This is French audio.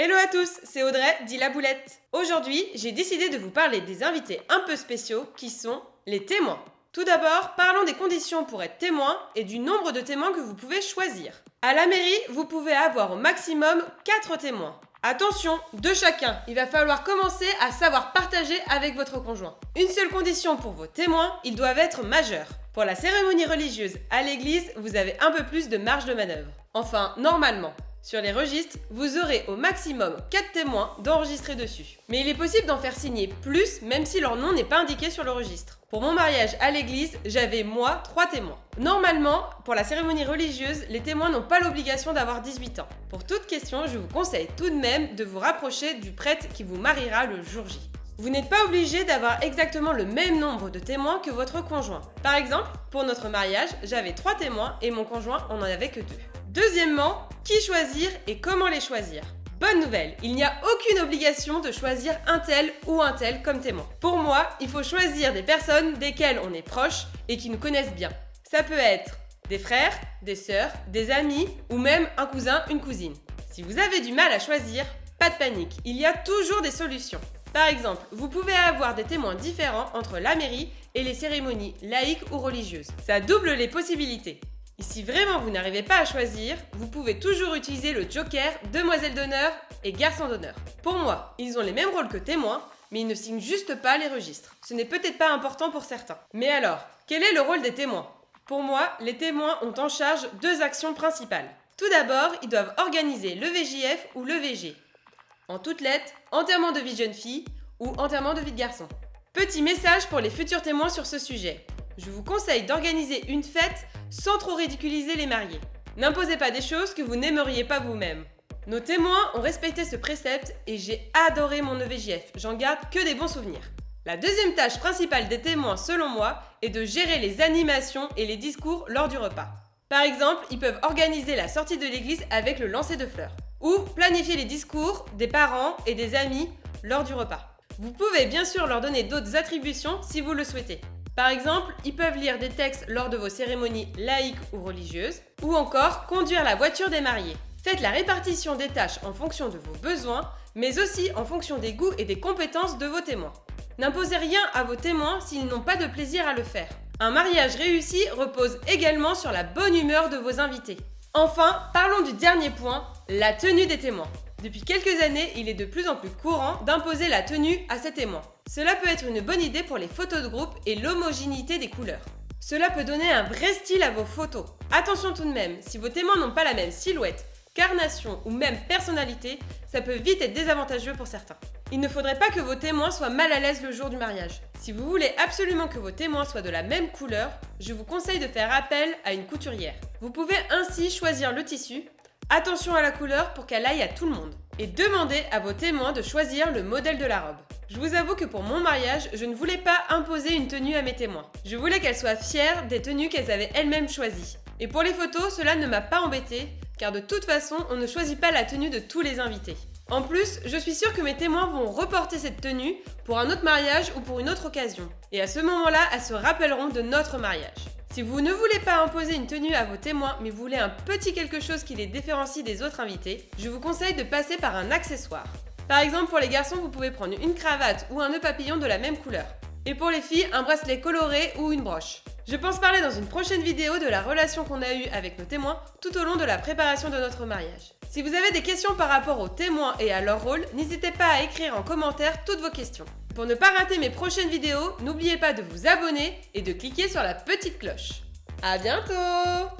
Hello à tous, c'est Audrey, dit la boulette. Aujourd'hui, j'ai décidé de vous parler des invités un peu spéciaux qui sont les témoins. Tout d'abord, parlons des conditions pour être témoin et du nombre de témoins que vous pouvez choisir. À la mairie, vous pouvez avoir au maximum 4 témoins. Attention, 2 chacun, il va falloir commencer à savoir partager avec votre conjoint. Une seule condition pour vos témoins, ils doivent être majeurs. Pour la cérémonie religieuse à l'église, vous avez un peu plus de marge de manœuvre. Enfin, normalement. Sur les registres, vous aurez au maximum 4 témoins d'enregistrer dessus. Mais il est possible d'en faire signer plus, même si leur nom n'est pas indiqué sur le registre. Pour mon mariage à l'église, j'avais moi 3 témoins. Normalement, pour la cérémonie religieuse, les témoins n'ont pas l'obligation d'avoir 18 ans. Pour toute question, je vous conseille tout de même de vous rapprocher du prêtre qui vous mariera le jour J. Vous n'êtes pas obligé d'avoir exactement le même nombre de témoins que votre conjoint. Par exemple, pour notre mariage, j'avais 3 témoins et mon conjoint en avait que 2. Deuxièmement, qui choisir et comment les choisir? Bonne nouvelle, il n'y a aucune obligation de choisir un tel ou un tel comme témoin. Pour moi, il faut choisir des personnes desquelles on est proche et qui nous connaissent bien. Ça peut être des frères, des sœurs, des amis ou même un cousin, une cousine. Si vous avez du mal à choisir, pas de panique, il y a toujours des solutions. Par exemple, vous pouvez avoir des témoins différents entre la mairie et les cérémonies laïques ou religieuses. Ça double les possibilités. Et si vraiment vous n'arrivez pas à choisir, vous pouvez toujours utiliser le joker, demoiselle d'honneur et garçon d'honneur. Pour moi, ils ont les mêmes rôles que témoins, mais ils ne signent juste pas les registres. Ce n'est peut-être pas important pour certains. Mais alors, quel est le rôle des témoins? Pour moi, les témoins ont en charge 2 actions principales. Tout d'abord, ils doivent organiser le VJF ou le VG. En toutes lettres, enterrement de vie de jeune fille ou enterrement de vie de garçon. Petit message pour les futurs témoins sur ce sujet. Je vous conseille d'organiser une fête sans trop ridiculiser les mariés. N'imposez pas des choses que vous n'aimeriez pas vous-même. Nos témoins ont respecté ce précepte et j'ai adoré mon EVJF, j'en garde que des bons souvenirs. La deuxième tâche principale des témoins, selon moi, est de gérer les animations et les discours lors du repas. Par exemple, ils peuvent organiser la sortie de l'église avec le lancer de fleurs, ou planifier les discours des parents et des amis lors du repas. Vous pouvez bien sûr leur donner d'autres attributions si vous le souhaitez. Par exemple, ils peuvent lire des textes lors de vos cérémonies laïques ou religieuses, ou encore conduire la voiture des mariés. Faites la répartition des tâches en fonction de vos besoins, mais aussi en fonction des goûts et des compétences de vos témoins. N'imposez rien à vos témoins s'ils n'ont pas de plaisir à le faire. Un mariage réussi repose également sur la bonne humeur de vos invités. Enfin, parlons du dernier point, la tenue des témoins. Depuis quelques années, il est de plus en plus courant d'imposer la tenue à ses témoins. Cela peut être une bonne idée pour les photos de groupe et l'homogénéité des couleurs. Cela peut donner un vrai style à vos photos. Attention tout de même, si vos témoins n'ont pas la même silhouette, carnation ou même personnalité, ça peut vite être désavantageux pour certains. Il ne faudrait pas que vos témoins soient mal à l'aise le jour du mariage. Si vous voulez absolument que vos témoins soient de la même couleur, je vous conseille de faire appel à une couturière. Vous pouvez ainsi choisir le tissu. Attention à la couleur pour qu'elle aille à tout le monde. Et demandez à vos témoins de choisir le modèle de la robe. Je vous avoue que pour mon mariage, je ne voulais pas imposer une tenue à mes témoins. Je voulais qu'elles soient fières des tenues qu'elles avaient elles-mêmes choisies. Et pour les photos, cela ne m'a pas embêtée, car de toute façon, on ne choisit pas la tenue de tous les invités. En plus, je suis sûre que mes témoins vont reporter cette tenue pour un autre mariage ou pour une autre occasion. Et à ce moment-là, elles se rappelleront de notre mariage. Si vous ne voulez pas imposer une tenue à vos témoins, mais voulez un petit quelque chose qui les différencie des autres invités, je vous conseille de passer par un accessoire. Par exemple, pour les garçons, vous pouvez prendre une cravate ou un nœud papillon de la même couleur. Et pour les filles, un bracelet coloré ou une broche. Je pense parler dans une prochaine vidéo de la relation qu'on a eue avec nos témoins tout au long de la préparation de notre mariage. Si vous avez des questions par rapport aux témoins et à leur rôle, n'hésitez pas à écrire en commentaire toutes vos questions. Pour ne pas rater mes prochaines vidéos, n'oubliez pas de vous abonner et de cliquer sur la petite cloche. À bientôt!